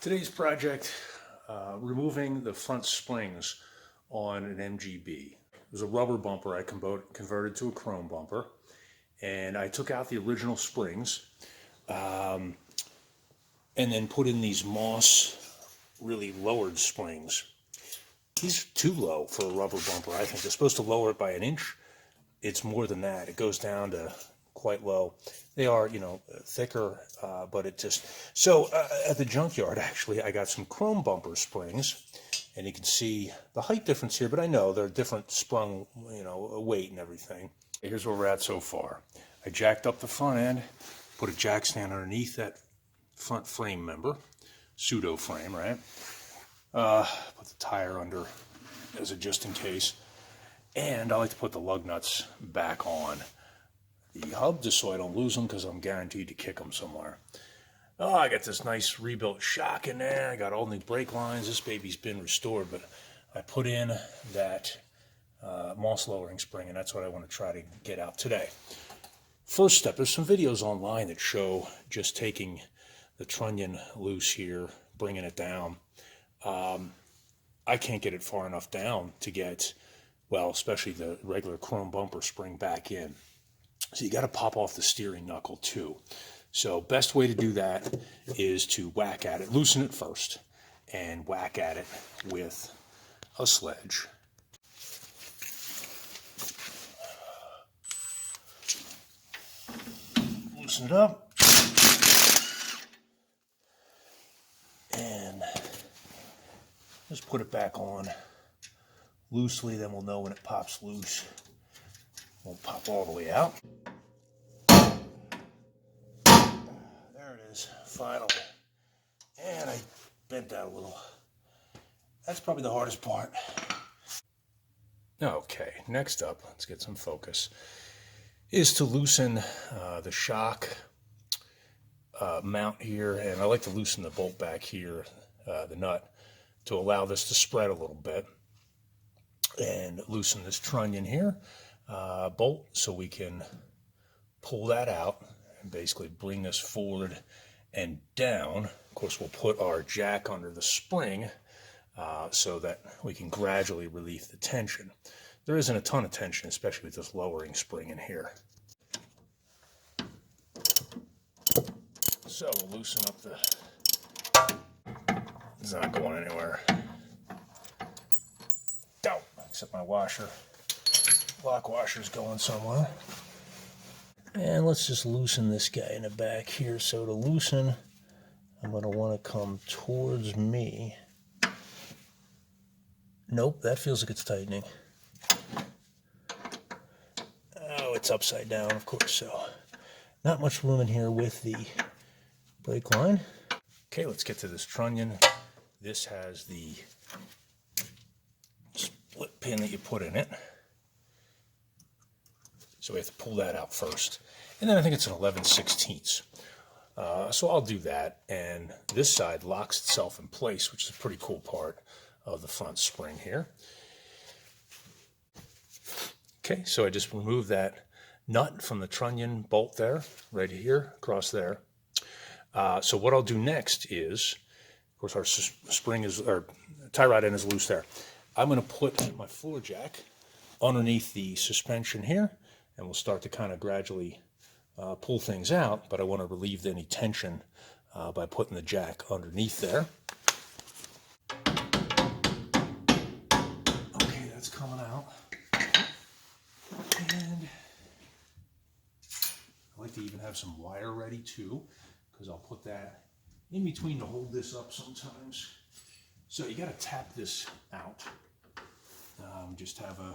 Today's project, removing the front springs on an MGB. It was a rubber bumper I converted to a chrome bumper, and I took out the original springs and then put in these moss, really lowered springs. These are too low for a rubber bumper, I think. They're supposed to lower it by an inch. It's more than that. It goes down to quite low. They are, thicker, but it just... So at the junkyard, actually, I got some chrome bumper springs, and you can see the height difference here, but I know they're different sprung, weight and everything. Here's where we're at so far. I jacked up the front end, put a jack stand underneath that front frame member, pseudo frame, right? Put the tire under as a just in case. And I like to put the lug nuts back on the hub just so I don't lose them, because I'm guaranteed to kick them somewhere. Oh, I got this nice rebuilt shock in there. I got all new brake lines. This baby's been restored, but I put in that moss lowering spring, and that's what I want to try to get out today. First step, there's some videos online that show just taking the trunnion loose here, bringing it down. I can't get it far enough down to get, well, especially the regular chrome bumper spring back in. So you got to pop off the steering knuckle too. So best way to do that is to whack at it, loosen it first, and whack at it with a sledge. Loosen it up. And just put it back on loosely, then we'll know when it pops loose. Won't pop all the way out. There it is, finally. And I bent that a little. That's probably the hardest part. Okay, next up, let's get some focus, is to loosen the shock mount here. And I like to loosen the bolt back here, the nut, to allow this to spread a little bit. And loosen this trunnion here. Bolt, so we can pull that out and basically bring this forward and down. Of course, we'll put our jack under the spring so that we can gradually relieve the tension. There isn't a ton of tension, especially with this lowering spring in here. So we'll loosen up the... It's not going anywhere. Don't, except my washer. Lock washer's going somewhere. And let's just loosen this guy in the back here. So to loosen, I'm going to want to come towards me. Nope, that feels like it's tightening. Oh, it's upside down, of course, so not much room in here with the brake line. Okay, let's get to this trunnion. This has the split pin that you put in it. So we have to pull that out first. And then I think it's an 11/16. So I'll do that. And this side locks itself in place, which is a pretty cool part of the front spring here. Okay, so I just removed that nut from the trunnion bolt there, right here, across there. So what I'll do next is, of course, our spring is, our tie rod end is loose there. I'm going to put my floor jack underneath the suspension here. And we'll start to kind of gradually pull things out, but I want to relieve any tension by putting the jack underneath there. Okay, that's coming out. And I like to even have some wire ready too, because I'll put that in between to hold this up sometimes. So you got to tap this out. Just have a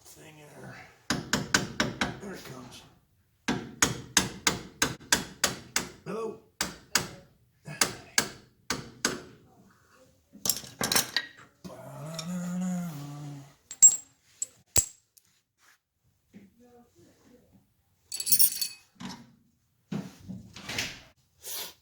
thing in there. There it comes. Hello.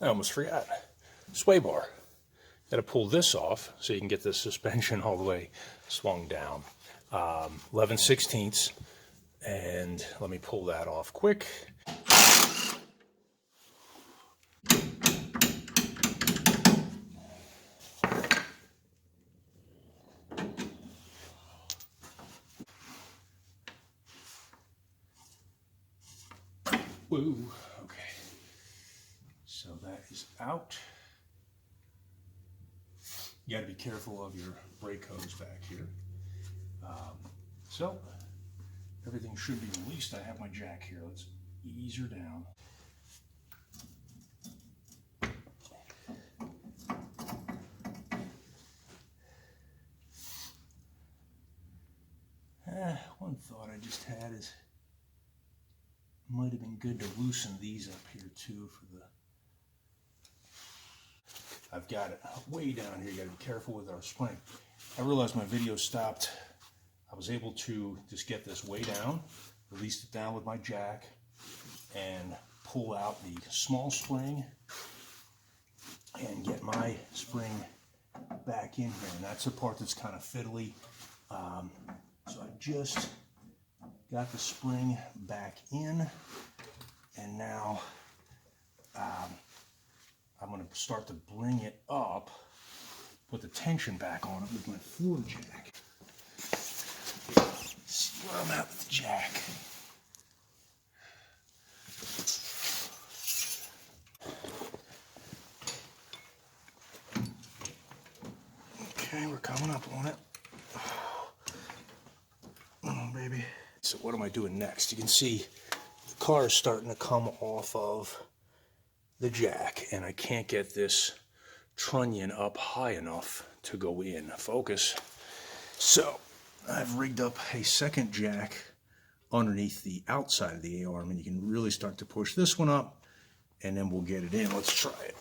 I almost forgot. Sway bar. Got to pull this off so you can get the suspension all the way swung down. 11/16, and let me pull that off quick. Whoa, okay. So that is out. You got to be careful of your brake hose back here. So everything should be released. I have my jack here. Let's ease her down. One thought I just had is it might have been good to loosen these up here too for the... I've got it way down here. You got to be careful with our spring. I realized my video stopped. I was able to just get this way down, released it down with my jack, and pull out the small spring and get my spring back in here. And that's the part that's kind of fiddly. So I just got the spring back in, and now I'm going to start to bring it up, put the tension back on it with my floor jack. See where I'm at with the jack. Okay, we're coming up on it. Oh, baby. So what am I doing next? You can see the car is starting to come off of the jack, and I can't get this trunnion up high enough to go in. Focus. So I've rigged up a second jack underneath the outside of the A-arm, and you can really start to push this one up, and then we'll get it in. Let's try it.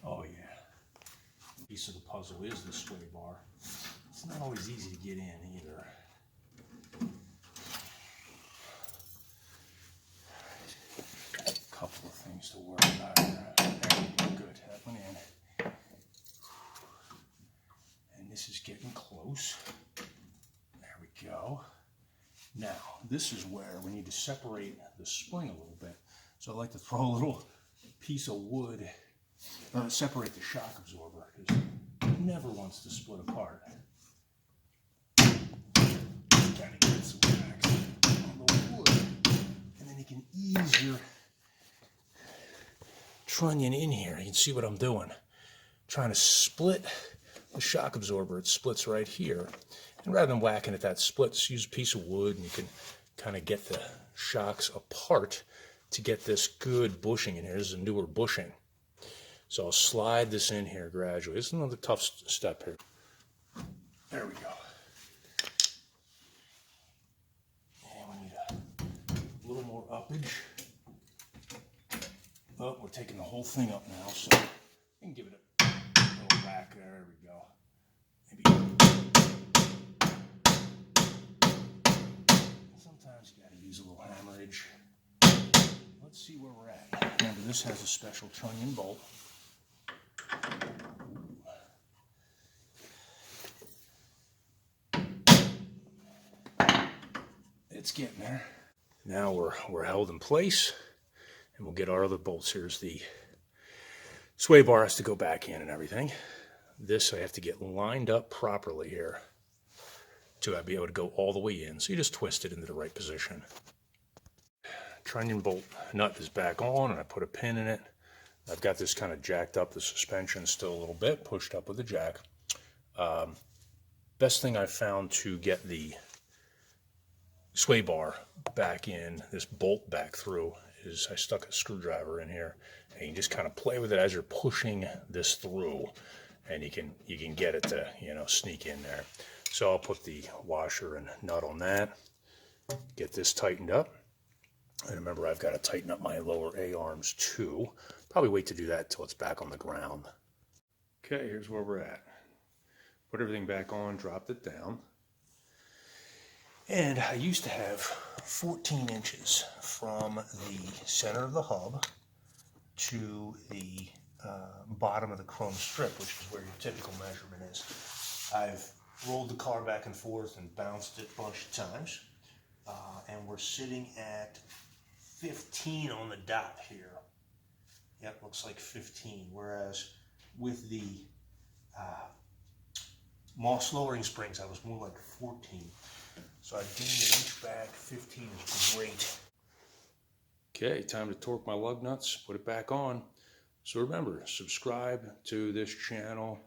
Oh yeah. Piece of the puzzle is the sway bar. It's not always easy to get in either. Couple of things to worry about here. There we go. Good. That went in. And this is getting close. There we go. Now, this is where we need to separate the spring a little bit. So I like to throw a little piece of wood, separate the shock absorber, because it never wants to split apart. Kind of get some traction on the wood, and then you can ease your trunnion in here. You can see what I'm doing. Trying to split the shock absorber. It splits right here. And rather than whacking at that split, just use a piece of wood, and you can kind of get the shocks apart to get this good bushing in here. This is a newer bushing. So I'll slide this in here gradually. This is another tough step here. There we go. And we need a little more uppage. Oh, we're taking the whole thing up now, so we can give it a little back. There we go. Maybe. Sometimes you got to use a little hammerage. Let's see where we're at. Remember, this has a special trunnion bolt. It's getting there. Now we're held in place. And we'll get our other bolts. Here's the sway bar has to go back in and everything. This I have to get lined up properly here to be able to go all the way in. So you just twist it into the right position. Trunnion bolt nut is back on, and I put a pin in it. I've got this kind of jacked up, the suspension still a little bit, pushed up with the jack. Best thing I've found to get the sway bar back in, this bolt back through, is I stuck a screwdriver in here, and you just kind of play with it as you're pushing this through, and you can get it to, you know, sneak in there. So I'll put the washer and nut on that, get this tightened up, and remember I've got to tighten up my lower A-arms too. Probably wait to do that until it's back on the ground. Okay, here's where we're at. Put everything back on, dropped it down. And I used to have 14 inches from the center of the hub to the bottom of the chrome strip, which is where your typical measurement is. I've rolled the car back and forth and bounced it a bunch of times. And we're sitting at 15 on the dot here. Yep, looks like 15. Whereas with the moss lowering springs, I was more like 14. So I gained an inch back. 15 is great. Okay, time to torque my lug nuts, put it back on. So remember, subscribe to this channel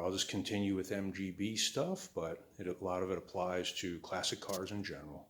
I'll just continue with MGB stuff, but a lot of it applies to classic cars in general.